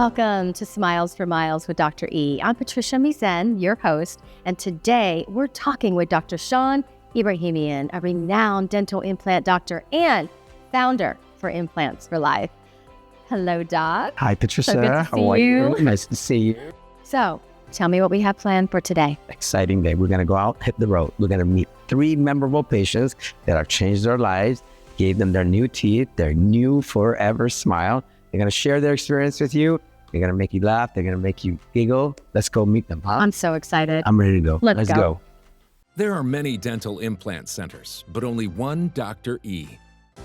Welcome to Smiles for Miles with Dr. E. I'm Patricia Mizen, your host, and today we're talking with Dr. Sean Ibrahimian, a renowned dental implant doctor and founder for Implants for Life. Hello, Doc. Hi, Patricia. So good to see How are you. you? Nice to see you. So, tell me what we have planned for today. Exciting day. We're going to go out, hit the road. We're going to meet 3 memorable patients that have changed their lives, gave them their new teeth, their new forever smile. They're going to share their experience with you. They're going to make you laugh. They're going to make you giggle. Let's go meet them, huh? I'm so excited. I'm ready to go. Let's go. There are many dental implant centers, but only one Dr. E.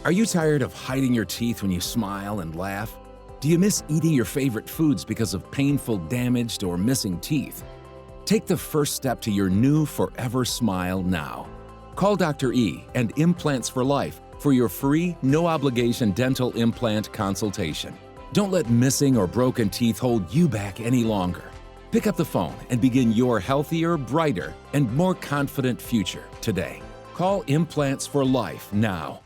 Are you tired of hiding your teeth when you smile and laugh? Do you miss eating your favorite foods because of painful, damaged, or missing teeth? Take the first step to your new forever smile now. Call Dr. E and Implants for Life for your free, no-obligation dental implant consultation. Don't let missing or broken teeth hold you back any longer. Pick up the phone and begin your healthier, brighter, and more confident future today. Call Implants for Life now.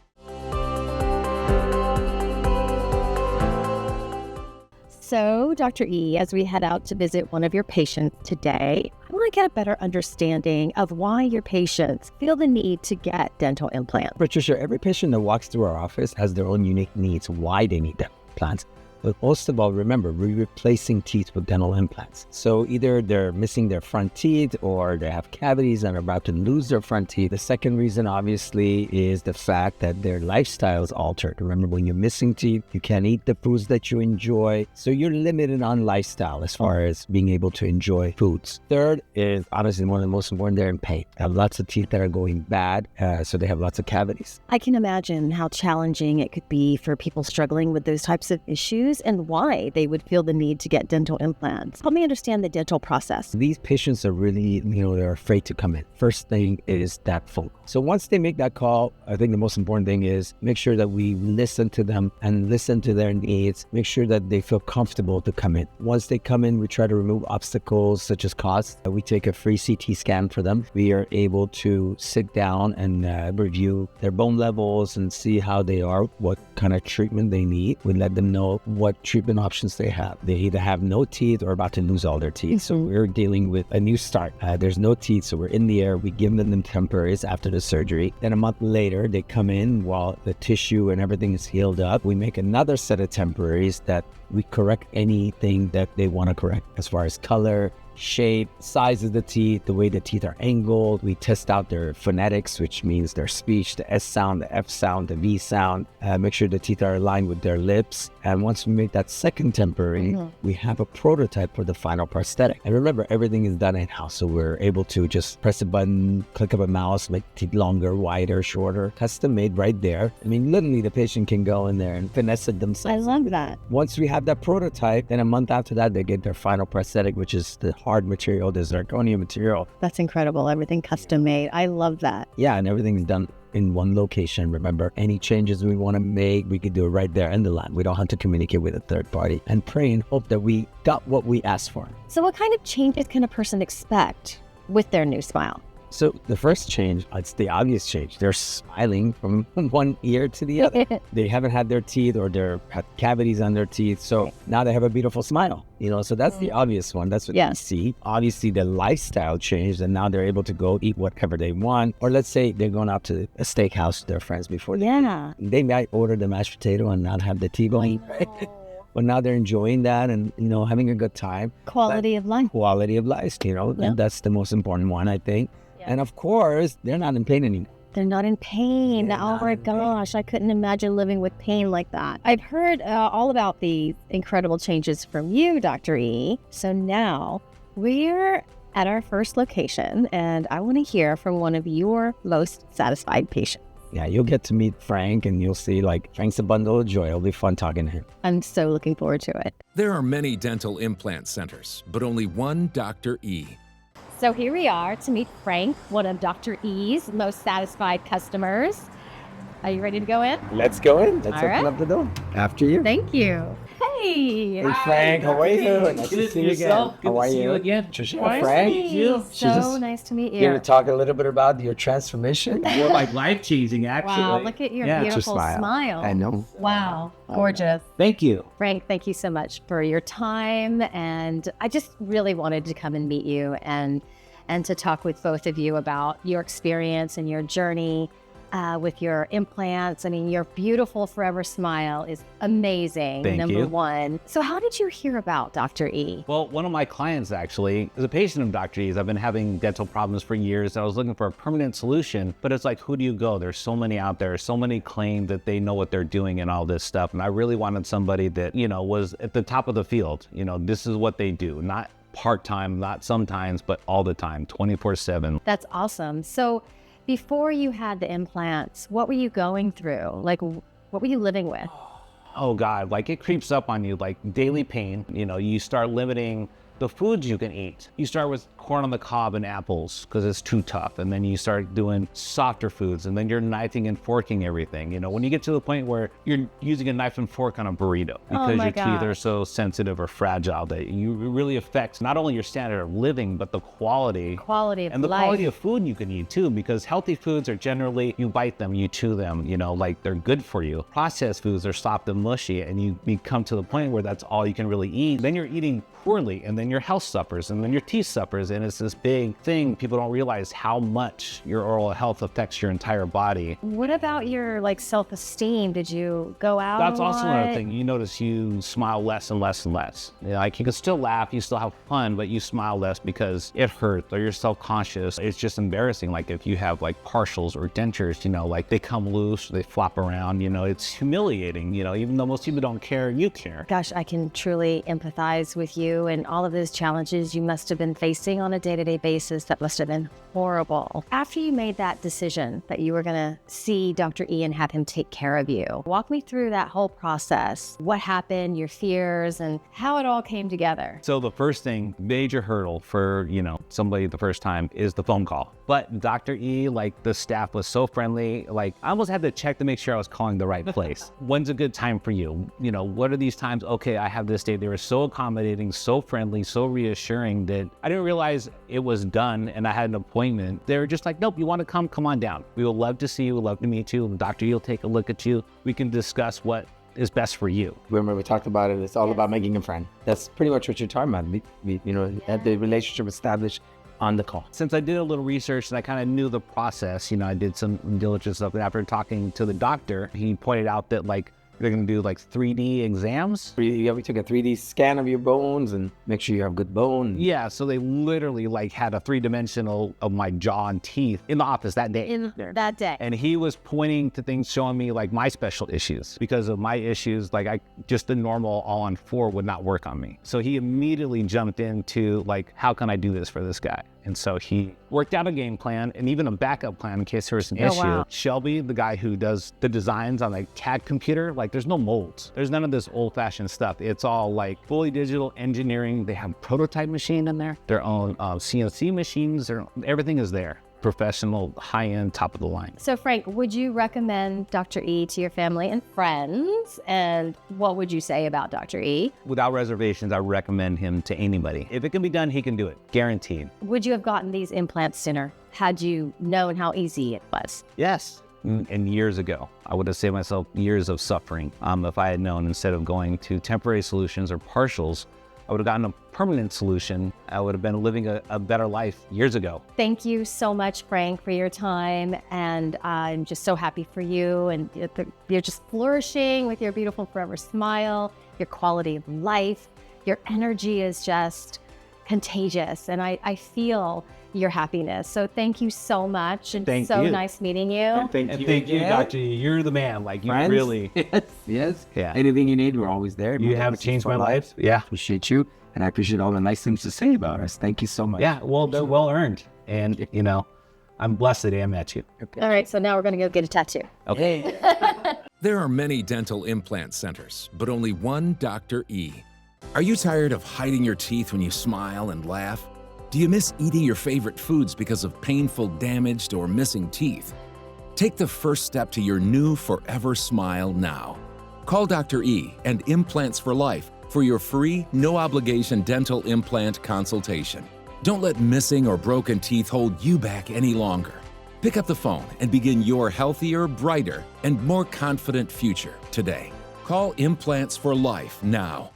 So, Dr. E, as we head out to visit one of your patients today, I want to get a better understanding of why your patients feel the need to get dental implants. Patricia, every patient that walks through our office has their own unique needs, why they need dental implants. But most of all, remember, we're replacing teeth with dental implants. So either they're missing their front teeth or they have cavities and are about to lose their front teeth. The second reason, obviously, is the fact that their lifestyle is altered. Remember, when you're missing teeth, you can't eat the foods that you enjoy. So you're limited on lifestyle as far as being able to enjoy foods. Third is, honestly, one of the most important, they're in pain. They have lots of teeth that are going bad, so they have lots of cavities. I can imagine how challenging it could be for people struggling with those types of issues and why they would feel the need to get dental implants. Help me understand the dental process. These patients are really, they're afraid to come in. First thing is that phone call. So once they make that call, I think the most important thing is make sure that we listen to them and listen to their needs. Make sure that they feel comfortable to come in. Once they come in, we try to remove obstacles such as cost. We take a free CT scan for them. We are able to sit down and review their bone levels and see how they are, what kind of treatment they need. We let them know what treatment options they have. They either have no teeth or about to lose all their teeth. So we're dealing with a new start. There's no teeth, so we're in the air. We give them temporaries after the surgery. Then a month later, they come in while the tissue and everything is healed up. We make another set of temporaries that we correct anything that they want to correct as far as color, shape, size of the teeth, the way the teeth are angled. We test out their phonetics, which means their speech, the S sound, the F sound, the V sound, make sure the teeth are aligned with their lips. And once we make that second temporary, we have a prototype for the final prosthetic. And remember, everything is done in-house. So we're able to just press a button, click of a mouse, make teeth longer, wider, shorter, custom made right there. I mean, literally the patient can go in there and finesse it themselves. I love that. Once we have that prototype, then a month after that, they get their final prosthetic, which is the hard material, the zirconia material. That's incredible. Everything custom made. I love that. Yeah, and everything's done in one location. Remember, any changes we want to make, we can do it right there in the lab. We don't have to communicate with a third party and pray and hope that we got what we asked for. So what kind of changes can a person expect with their new smile? So the first change, it's the obvious change. They're smiling from one ear to the other. They haven't had their teeth or they had cavities on their teeth. So now they have a beautiful smile, so that's the obvious one. That's what you see. Obviously the lifestyle changed and now they're able to go eat whatever they want. Or let's say they're going out to a steakhouse with their friends before. They might order the mashed potato and not have the T-bone. But now they're enjoying that and, having a good time. Quality of life. Quality of life, and that's the most important one, I think. And of course, they're not in pain anymore. They're not in pain. Oh my gosh, I couldn't imagine living with pain like that. I've heard all about the incredible changes from you, Dr. E. So now we're at our first location and I want to hear from one of your most satisfied patients. Yeah, you'll get to meet Frank and you'll see Frank's a bundle of joy. It'll be fun talking to him. I'm so looking forward to it. There are many dental implant centers, but only one Dr. E. So here we are to meet Frank, one of Dr. E's most satisfied customers. Are you ready to go in? Let's go in. Let's open up the door. After you. Thank you. Hi. Hey Frank, how are you? Nice to see you again. Good to see you again. Trisha, Frank. So nice to meet You want you. to talk a little bit about your transformation? More like life-changing, actually. Wow, look at your Yeah, beautiful smile. I know. Wow, gorgeous. Thank you. Frank, thank you so much for your time. And I just really wanted to come and meet you and to talk with both of you about your experience and your journey with your implants. I mean, your beautiful forever smile is amazing. Thank Number you. one. So how did you hear about Dr. E? Well, one of my clients actually is a patient of Dr. E's. I've been having dental problems for years. I was looking for a permanent solution, but it's like, who do you go? There's so many out there. So many claim that they know what they're doing and all this stuff. And I really wanted somebody that, you know, was at the top of the field. You know, this is what they do, not part-time, not sometimes, but all the time, 24/7. That's awesome. So before you had the implants, what were you going through? Like, what were you living with? Oh God, like it creeps up on you, like daily pain. You know, you start limiting the foods you can eat. You start with corn on the cob and apples because it's too tough. And then you start doing softer foods, and then you're knifing and forking everything. You know, when you get to the point where you're using a knife and fork on a burrito because your teeth are so sensitive or fragile that you really affects not only your standard of living, but the quality of and the life. quality of food you can eat too, because healthy foods are generally, you bite them, you chew them, you know, like they're good for you. Processed foods are soft and mushy, and you come to the point where that's all you can really eat. Then you're eating poorly, and then your health suffers, and then your teeth suffers, and it's this big thing. People don't realize how much your oral health affects your entire body. What about your like self-esteem? Did you go out? That's a also lot? another thing. You notice you smile less and less and less. You know, like you can still laugh, you still have fun, but you smile less because it hurts or you're self-conscious. It's just embarrassing. Like if you have like partials or dentures, you know, like they come loose, they flop around, you know, it's humiliating, you know, even though most people don't care, you care. Gosh, I can truly empathize with you and all of those challenges you must have been facing on a day-to-day basis. That must have been horrible. After you made that decision that you were going to see Dr. E and have him take care of you, walk me through that whole process. What happened, your fears, and how it all came together. So the first thing, major hurdle for, you know, somebody the first time is the phone call. But Dr. E, like the staff was so friendly, like I almost had to check to make sure I was calling the right place. When's a good time for you? You know, what are these times? Okay, I have this day. They were so accommodating, so friendly, so reassuring that I didn't realize it was done and I had an appointment. They were just like, nope, you want to come on down. We would love to see you, we'd love to meet you. Dr. E will take a look at you. We can discuss what is best for you. Remember we talked about it. It's all about making a friend. That's pretty much what you're talking about. You know, have the relationship established on the call. Since I did a little research and I kind of knew the process, you know, I did some diligence stuff. And after talking to the doctor, he pointed out that like they're going to do like 3D exams. We took a 3D scan of your bones and make sure you have good bone. Yeah, so they literally like had a 3-dimensional of my jaw and teeth in the office that day. That day. And he was pointing to things, showing me like my special issues. Because of my issues, like just the normal all on 4 would not work on me. So he immediately jumped into like, how can I do this for this guy? And so he worked out a game plan and even a backup plan in case there was an issue. Wow. Shelby, the guy who does the designs on a CAD computer, like there's no molds. There's none of this old-fashioned stuff. It's all like fully digital engineering. They have a prototype machine in there, their own CNC machines. Everything is there. Professional, high-end, top of the line. So Frank, would you recommend Dr. E to your family and friends? And what would you say about Dr. E? Without reservations, I recommend him to anybody. If it can be done, he can do it. Guaranteed. Would you have gotten these implants sooner had you known how easy it was? Yes. And years ago, I would have saved myself years of suffering if I had known, instead of going to temporary solutions or partials, I would have gotten a permanent solution. I would have been living a better life years ago. Thank you so much, Frank, for your time. And I'm just so happy for you. And you're just flourishing with your beautiful forever smile, your quality of life. Your energy is just contagious. And I feel your happiness. So thank you so much. And Thank so you. nice meeting you. Thank you, Dr. E. You're the man. Like, you Friends? really, Yes. Yeah. Anything you need, we're always there. you have changed my life. Yeah. Appreciate you. And I appreciate all the nice things to say about us. Thank you so much. Yeah, well, they're well earned. And, you know, I'm blessed that I met you. Okay. All right. So now we're going to go get a tattoo. Okay. There are many dental implant centers, but only one Dr. E. Are you tired of hiding your teeth when you smile and laugh? Do you miss eating your favorite foods because of painful, damaged, or missing teeth? Take the first step to your new forever smile now. Call Dr. E and Implants for Life for your free, no-obligation dental implant consultation. Don't let missing or broken teeth hold you back any longer. Pick up the phone and begin your healthier, brighter, and more confident future today. Call Implants for Life now.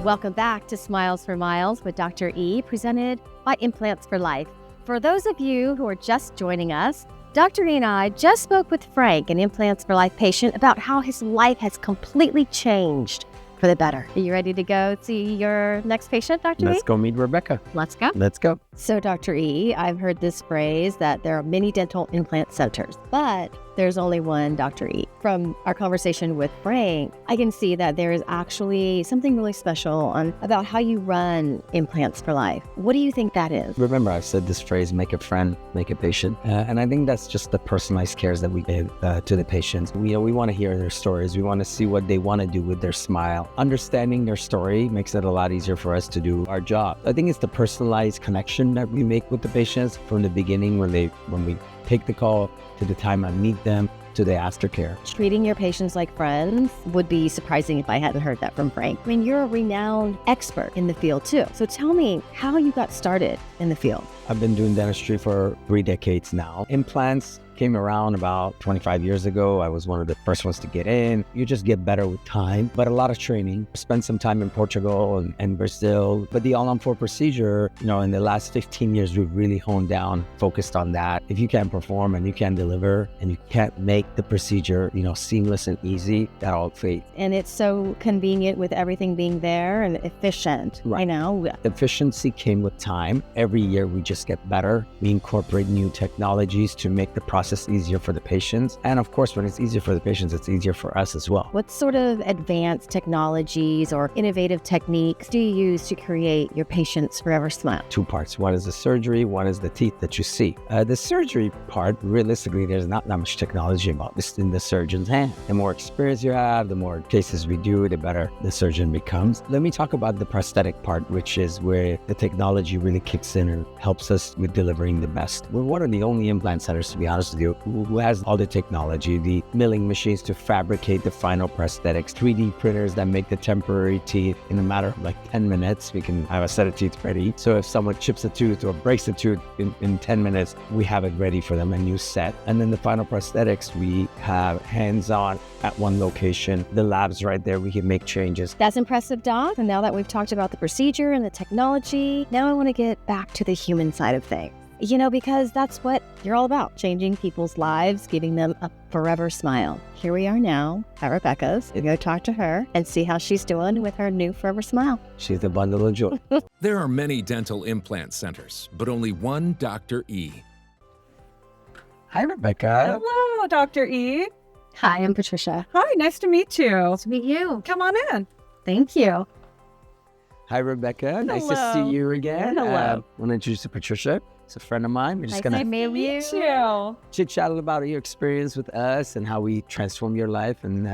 Welcome back to Smiles for Miles with Dr. E, presented by Implants for Life. For those of you who are just joining us, Dr. E and I just spoke with Frank, an Implants for Life patient, about how his life has completely changed for the better. Are you ready to go see your next patient, Dr. E? Let's go meet Rebecca. Let's go. Let's go. So, Dr. E, I've heard this phrase that there are many dental implant centers, but there's only one Dr. E. From our conversation with Frank, I can see that there is actually something really special about how you run Implants for Life. What do you think that is? Remember, I've said this phrase, make a friend, make a patient. And I think that's just the personalized cares that we give to the patients. We want to hear their stories. We want to see what they want to do with their smile. Understanding their story makes it a lot easier for us to do our job. I think it's the personalized connection that we make with the patients from the beginning when we take the call to the time I meet them to the aftercare. Treating your patients like friends would be surprising if I hadn't heard that from Frank. I mean, you're a renowned expert in the field too. So tell me how you got started in the field. I've been doing dentistry for 3 decades now. Implants came around about 25 years ago. I was one of the first ones to get in. You just get better with time, but a lot of training. Spent some time in Portugal and Brazil. But the all-on-4 procedure, in the last 15 years, we've really honed down, focused on that. If you can't perform and you can't deliver and you can't make the procedure, seamless and easy, that all fades. And it's so convenient with everything being there and efficient. Right. I know. Efficiency came with time. Every year we just get better. We incorporate new technologies to make the process easier for the patients. And of course, when it's easier for the patients, it's easier for us as well. What sort of advanced technologies or innovative techniques do you use to create your patient's forever smile? 2 parts. One is the surgery, one is the teeth that you see. The surgery part, realistically, there's not that much technology about this in the surgeon's hand. The more experience you have, the more cases we do, the better the surgeon becomes. Let me talk about the prosthetic part, which is where the technology really kicks in and helps us with delivering the best. We're one of the only implant centers, to be honest with you, who has all the technology, the milling machines to fabricate the final prosthetics, 3D printers that make the temporary teeth in a matter of like 10 minutes. We can have a set of teeth ready. So if someone chips a tooth or breaks a tooth in 10 minutes, we have it ready for them, a new set. And then the final prosthetics, we have hands-on at one location. The lab's right there. We can make changes. That's impressive, Doc. And now that we've talked about the procedure and the technology, now I want to get back to the human side of things. Because that's what you're all about, changing people's lives, giving them a forever smile. Here we are now at Rebecca's. We'll go talk to her and see how she's doing with her new forever smile. She's a bundle of joy. There are many dental implant centers, but only one Dr. E. Hi, Rebecca. Hello, Dr. E. Hi, I'm Patricia. Hi, nice to meet you. Nice to meet you. Come on in. Thank you. Hi, Rebecca. Nice to Hello. see you again. Hello. I want to introduce you to Patricia. It's a friend of mine. We're just Nice going to to meet you. you. chit-chat about your experience with us and how we transformed your life and,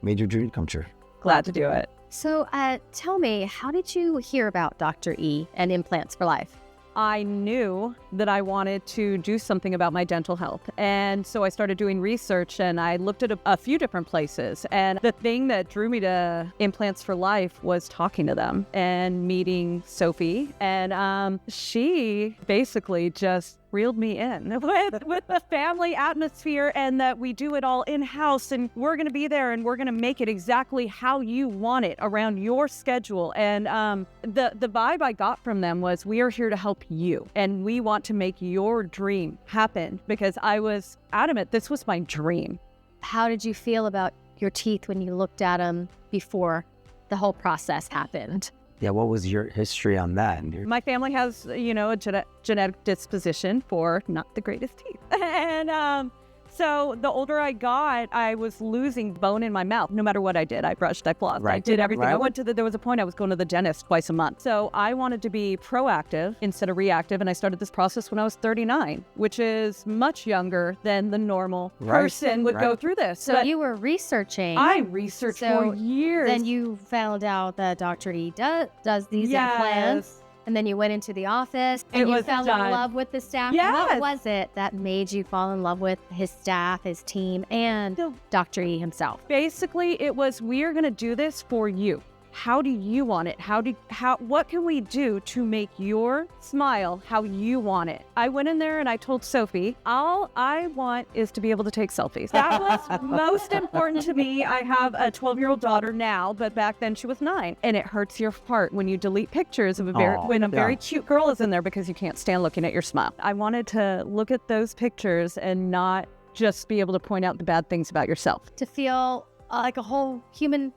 made your dream come true. Glad to do it. So tell me, how did you hear about Dr. E and Implants for Life? I knew that I wanted to do something about my dental health. And so I started doing research and I looked at a few different places. And the thing that drew me to Implants for Life was talking to them and meeting Sophie. And she basically just reeled me in with the family atmosphere and that we do it all in-house and we're going to be there and we're going to make it exactly how you want it around your schedule. And the vibe I got from them was, we are here to help you and we want to make your dream happen, because I was adamant this was my dream. How did you feel about your teeth when you looked at them before the whole process happened? Yeah, what was your history on that? My family has, a genetic disposition for not the greatest teeth. And so the older I got, I was losing bone in my mouth. No matter what I did, I brushed, I flossed, I Right. did everything. Right. I went to there was a point I was going to the dentist twice a month. So I wanted to be proactive instead of reactive. And I started this process when I was 39, which is much younger than the normal Right. person would go Right. through this. So But you were researching. I researched So for years. Then you found out that Dr. E does these implants. And then you went into the office and you fell in love with the staff. Yes. What was it that made you fall in love with his staff, his team, and Dr. E himself? Basically, it was, we are going to do this for you. How do you want it? What can we do to make your smile how you want it? I went in there and I told Sophie, all I want is to be able to take selfies. That was most important to me. I have a 12-year-old daughter now, but back then she was 9. And it hurts your heart when you delete pictures of when a very cute girl is in there because you can't stand looking at your smile. I wanted to look at those pictures and not just be able to point out the bad things about yourself. To feel like a whole human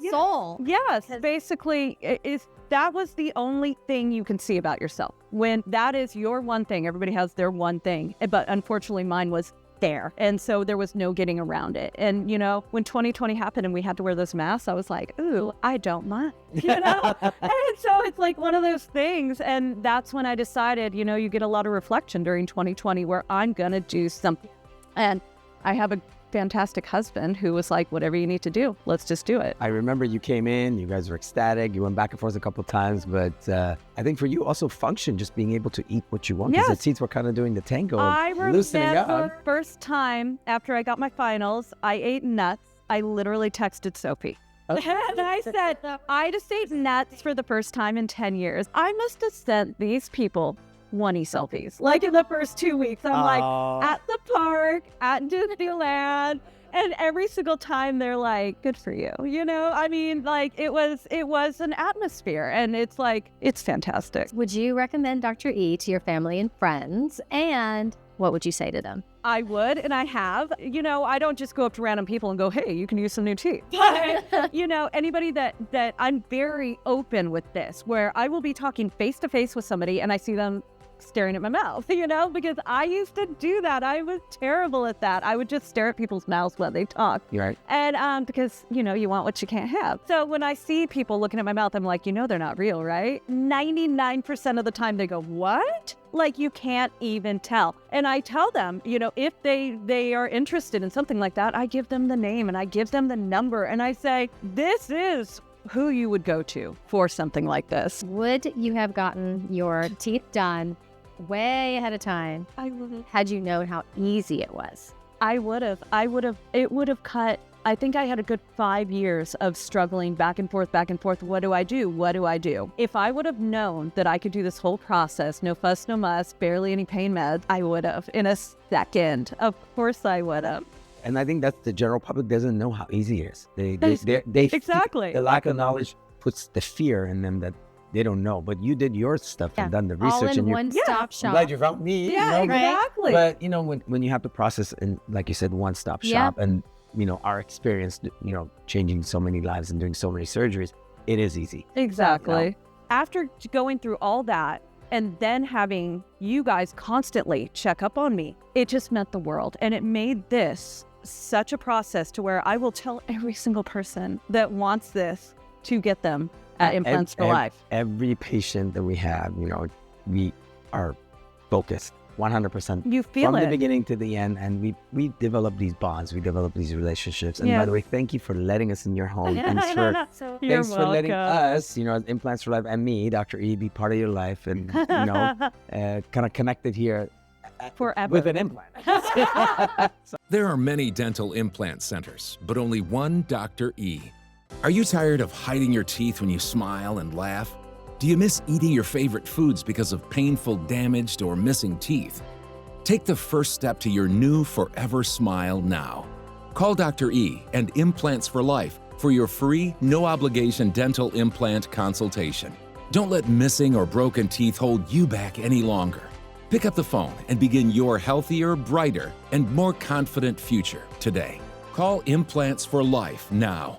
soul. Yes, basically, that was the only thing you can see about yourself. When that is your one thing, everybody has their one thing, but unfortunately mine was there. And so there was no getting around it. And, you know, when 2020 happened and we had to wear those masks, I was like, ooh, I don't mind, you know? And so it's like one of those things. And that's when I decided, you know, you get a lot of reflection during 2020 where I'm going to do something. And I have a fantastic husband who was like, whatever you need to do, let's just do it. I remember you came in, you guys were ecstatic, you went back and forth a couple of times, but I think for you also function, just being able to eat what you want, because the teeth were kind of doing the tango, loosening up. First time after I got my finals, I ate nuts. I literally texted Sophie. And I said, I just ate nuts for the first time in 10 years. I must have sent these people 20 selfies. Like in the first 2 weeks, I'm like at the park, at Disneyland, and every single time they're like, good for you. You know, I mean, like it was an atmosphere, and it's like, it's fantastic. Would you recommend Dr. E to your family and friends? And what would you say to them? I would, and I have. You know, I don't just go up to random people and go, hey, you can use some new teeth. But, you know, anybody that I'm very open with this, where I will be talking face to face with somebody and I see them staring at my mouth, you know, because I used to do that. I was terrible at that. I would just stare at people's mouths while they talk. You're right. And because, you know, you want what you can't have. So when I see people looking at my mouth, I'm like, you know, they're not real, right? 99% of the time they go, what? Like, you can't even tell. And I tell them, you know, if they are interested in something like that, I give them the name and I give them the number and I say, this is who you would go to for something like this. Would you have gotten your teeth done way ahead of time? I would have. Had you known how easy it was? I would have. It would have cut. I think I had a good 5 years of struggling back and forth. What do I do? What do I do? If I would have known that I could do this whole process, no fuss, no muss, barely any pain meds, I would have in a second. Of course I would have. And I think that's the general public doesn't know how easy it is. They Exactly. The lack of knowledge puts the fear in them that they don't know. But you did your stuff and done the research. All in and one-stop shop. I'm glad you found me. Yeah, you know? exactly. But you know, when you have to process and like you said, one-stop shop, and you know our experience, you know, changing so many lives and doing so many surgeries, it is easy. Exactly. You know? After going through all that, and then having you guys constantly check up on me, it just meant the world. And it made this such a process to where I will tell every single person that wants this to get them at Implants for Life. Every patient that we have, you know, we are focused 100%. You feel from it. the beginning to the end, and we develop these bonds, we develop these relationships. And by the way, thank you for letting us in your home. Thanks for letting us, you know, as Implants for Life and me, Dr. E, be part of your life, and you know, kind of connected here forever with an implant. There are many dental implant centers, but only one Dr. E. Are you tired of hiding your teeth when you smile and laugh? Do you miss eating your favorite foods because of painful, damaged, or missing teeth? Take the first step to your new forever smile now. Call Dr. E and Implants for Life for your free, no-obligation dental implant consultation. Don't let missing or broken teeth hold you back any longer. Pick up the phone and begin your healthier, brighter, and more confident future today. Call Implants for Life now.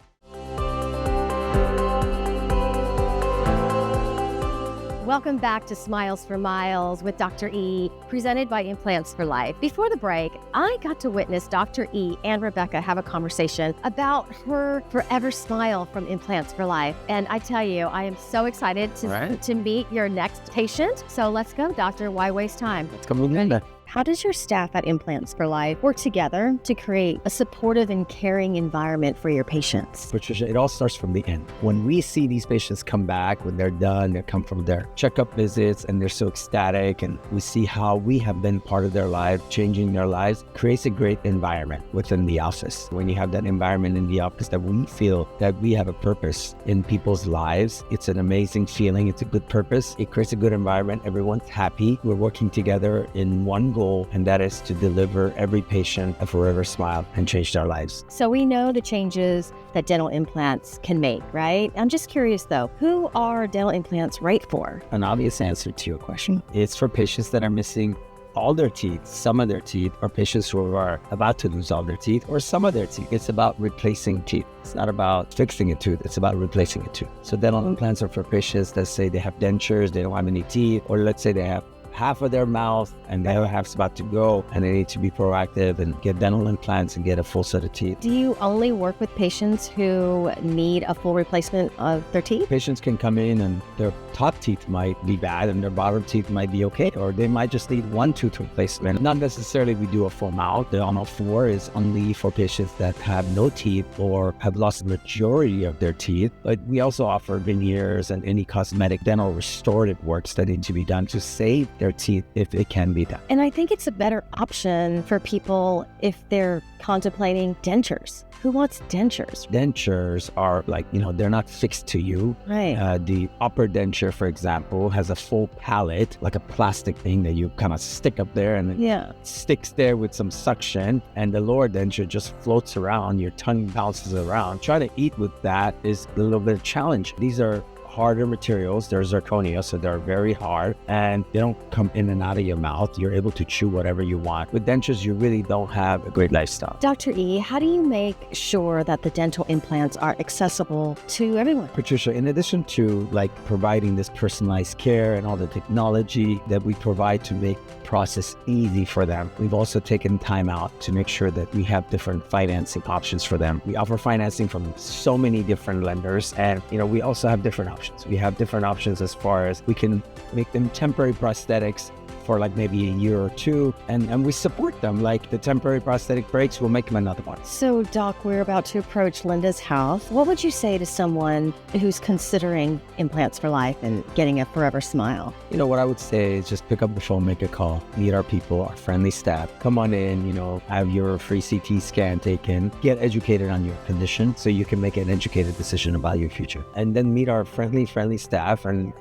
Welcome back to Smiles for Miles with Dr. E, presented by Implants for Life. Before the break, I got to witness Dr. E and Rebecca have a conversation about her forever smile from Implants for Life. And I tell you, I am so excited to meet your next patient. So let's go, doctor. Why waste time? Let's come with Linda. how does your staff at Implants for Life work together to create a supportive and caring environment for your patients? Patricia, it all starts from the end. When we see these patients come back, when they're done, they come from their checkup visits and they're so ecstatic, and we see how we have been part of their life, changing their lives, creates a great environment within the office. When you have that environment in the office that we feel that we have a purpose in people's lives, it's an amazing feeling. It's a good purpose. It creates a good environment. Everyone's happy. We're working together in one goal, and that is to deliver every patient a forever smile and change their lives. So we know the changes that dental implants can make, right? I'm just curious though, who are dental implants right for? An obvious answer to your question. It's for patients that are missing all their teeth, some of their teeth, or patients who are about to lose all their teeth or some of their teeth. It's about replacing teeth. It's not about fixing a tooth, it's about replacing a tooth. So dental implants are for patients that say they have dentures, they don't have any teeth, or let's say they have half of their mouth and the other half's about to go, and they need to be proactive and get dental implants and get a full set of teeth. Do you only work with patients who need a full replacement of their teeth? Patients can come in and their top teeth might be bad and their bottom teeth might be okay, or they might just need one tooth replacement. Not necessarily we do a full mouth. The on all four is only for patients that have no teeth or have lost the majority of their teeth, but we also offer veneers and any cosmetic dental restorative works that need to be done to save their teeth if it can be done. And I think it's a better option for people if they're contemplating dentures. Who wants dentures? Dentures are like, they're not fixed to you. Right. The upper denture, for example, has a full palate, like a plastic thing that you kind of stick up there and it sticks there with some suction. And the lower denture just floats around, your tongue bounces around. Trying to eat with that is a little bit of a challenge. These are harder materials. They're zirconia, so they're very hard and they don't come in and out of your mouth. You're able to chew whatever you want. With dentures, you really don't have a great lifestyle. Dr. E, how do you make sure that the dental implants are accessible to everyone? Patricia, in addition to providing this personalized care and all the technology that we provide to make process easy for them, we've also taken time out to make sure that we have different financing options for them. We offer financing from so many different lenders, and we also have different options. We have different options as far as we can make them temporary prosthetics for maybe a year or two, and we support them. Like the temporary prosthetic breaks, we'll make them another one. So Doc, we're about to approach Linda's house. What would you say to someone who's considering Implants for Life and getting a forever smile? What I would say is just pick up the phone, make a call, meet our people, our friendly staff. Come on in, have your free CT scan taken, get educated on your condition so you can make an educated decision about your future. And then meet our friendly staff and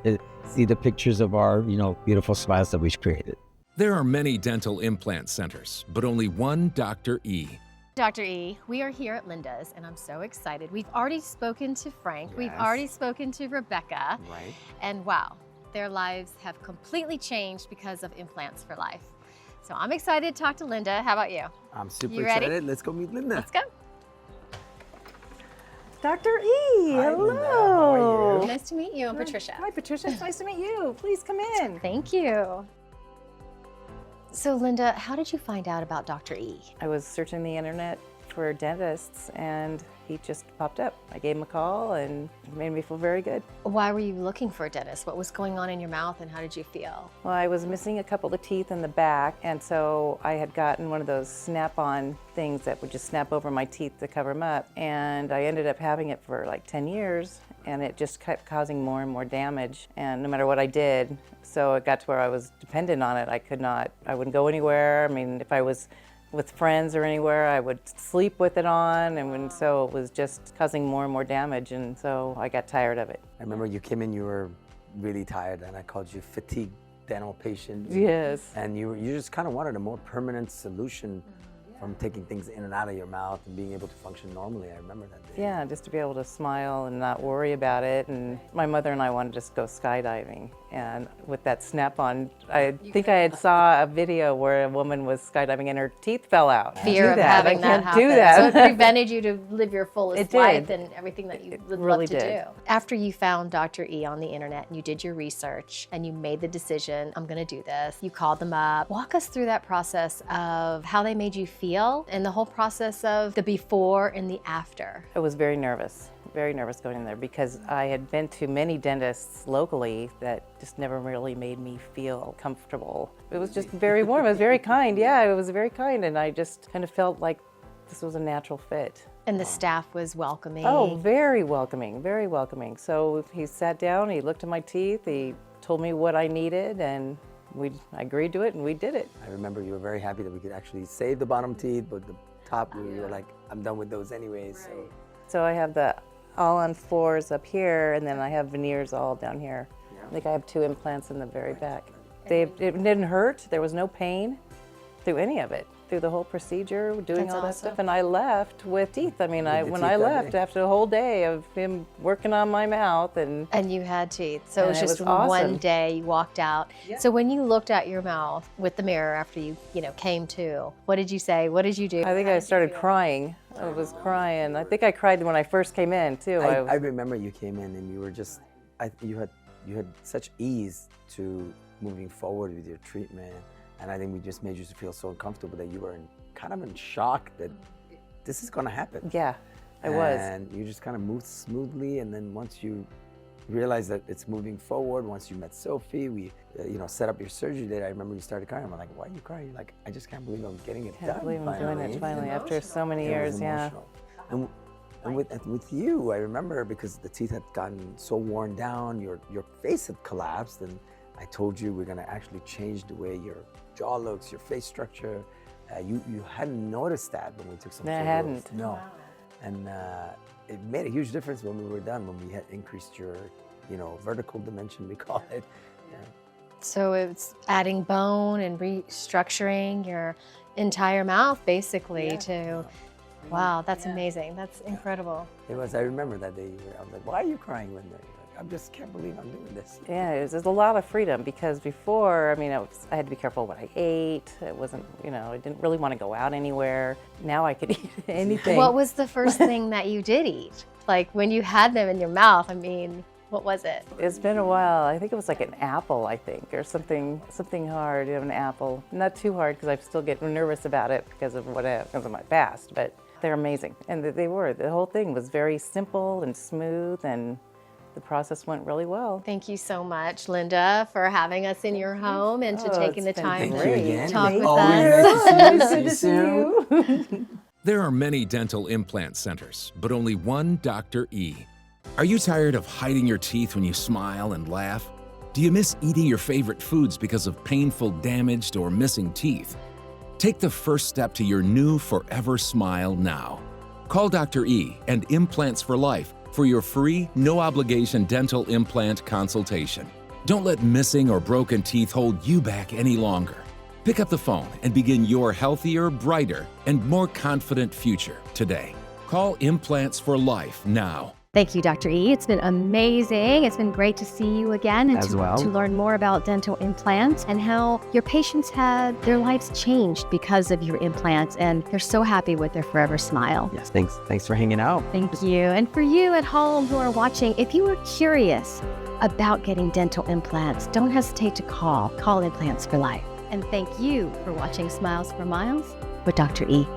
see the pictures of our, beautiful smiles that we've created. There are many dental implant centers, but only one Dr. E. Dr. E, we are here at Linda's, and I'm so excited. We've already spoken to Frank. Yes. We've already spoken to Rebecca. Right. And wow, their lives have completely changed because of Implants for Life. So I'm excited to talk to Linda. How about you? I'm super You ready? excited. Let's go meet Linda. Let's go. Dr. E, Hi, hello. Linda. How are you? Nice to meet you. I'm Patricia. Hi, Patricia. It's nice to meet you. Please come in. Thank you. So Linda, how did you find out about Dr. E? I was searching the internet for dentists and he just popped up. I gave him a call and it made me feel very good. Why were you looking for a dentist? What was going on in your mouth and how did you feel? Well, I was missing a couple of teeth in the back, and so I had gotten one of those snap-on things that would just snap over my teeth to cover them up, and I ended up having it for like 10 years, and it just kept causing more and more damage, and no matter what I did, so it got to where I was dependent on it. I wouldn't go anywhere. I mean, if I was with friends or anywhere, I would sleep with it on, and so it was just causing more and more damage, and so I got tired of it. I remember you came in, you were really tired, and I called you fatigued dental patient. Yes. And you just kind of wanted a more permanent solution from taking things in and out of your mouth and being able to function normally. I remember that day. Yeah, just to be able to smile and not worry about it. And my mother and I wanted to just go skydiving. And with that snap-on, I think I had saw a video where a woman was skydiving and her teeth fell out. Fear of having that happen. Do that. So it prevented you to live your fullest It did. life and everything that you would really love to did. do. After you found Dr. E on the internet and you did your research and you made the decision, I'm gonna do this, you called them up. Walk us through that process of how they made you feel and the whole process of the before and the after. I was very nervous. very nervous going in there because I had been to many dentists locally that just never really made me feel comfortable. It was just very warm. It was very kind. Yeah, it was very kind. And I just kind of felt like this was a natural fit. And the staff was welcoming. Oh, very welcoming, very welcoming. So he sat down, he looked at my teeth, he told me what I needed, and I agreed to it, and we did it. I remember you were very happy that we could actually save the bottom teeth, but the top, we were like, I'm done with those anyways. So I have the all on fours up here, and then I have veneers all down here. I think I have 2 implants in the very back. It didn't hurt. There was no pain through any of it, through the whole procedure, doing That's all that awesome. stuff. And I left with teeth. I mean, when I teeth that left day. after a whole day of him working on my mouth And you had teeth. So And it was it just was one awesome. day you walked out. So when you looked at your mouth with the mirror after you came to, what did you say? What did you do? I think I started crying. I was crying. I think I cried when I first came in too. I remember you came in and you were just, you had such ease to moving forward with your treatment. And I think we just made you feel so uncomfortable that you were kind of in shock that this is going to happen. Yeah, I was. And you just kind of moved smoothly. And then once you realized that it's moving forward, once you met Sophie, we set up your surgery date. I remember you started crying. I'm like, why are you crying? You're like, I just can't believe I'm getting it I done. can't believe I'm doing it finally after so many It years. was Yeah. emotional. And with you, I remember because the teeth had gotten so worn down, your face had collapsed, and I told you we're gonna actually change the way your jaw looks, your face structure. You hadn't noticed that when we took some No, I photos. hadn't. No. And it made a huge difference when we were done, when we had increased your, vertical dimension, we call it. Yeah. So it's adding bone and restructuring your entire mouth basically to, wow, that's amazing. That's incredible. It was, I remember that day, I was like, why are you crying, Linda? I just can't believe I'm doing this. Yeah, it was a lot of freedom because before, I mean, I had to be careful what I ate. It wasn't, I didn't really want to go out anywhere. Now I could eat anything. What was the first thing that you did eat? Like when you had them in your mouth, I mean, what was it? It's been a while. I think it was like an apple, I think, or something hard. An apple. Not too hard because I still get nervous about it because of my past, but they're amazing. And they were. The whole thing was very simple and smooth, and the process went really well. Thank you so much, Linda, for having us in your home and to taking the it's been time Thank you to again. talk with Always us. nice to see you. There are many dental implant centers, but only one Dr. E. Are you tired of hiding your teeth when you smile and laugh? Do you miss eating your favorite foods because of painful, damaged, or missing teeth? Take the first step to your new forever smile now. Call Dr. E and Implants for Life for your free, no-obligation dental implant consultation. Don't let missing or broken teeth hold you back any longer. Pick up the phone and begin your healthier, brighter, and more confident future today. Call Implants for Life now. Thank you, Dr. E. It's been amazing. It's been great to see you again and As well. to learn more about dental implants and how your patients had their lives changed because of your implants, and they're so happy with their forever smile. Yes, thanks for hanging out. Thank you. And for you at home who are watching, if you are curious about getting dental implants, don't hesitate to call Implants for Life. And thank you for watching Smiles for Miles with Dr. E.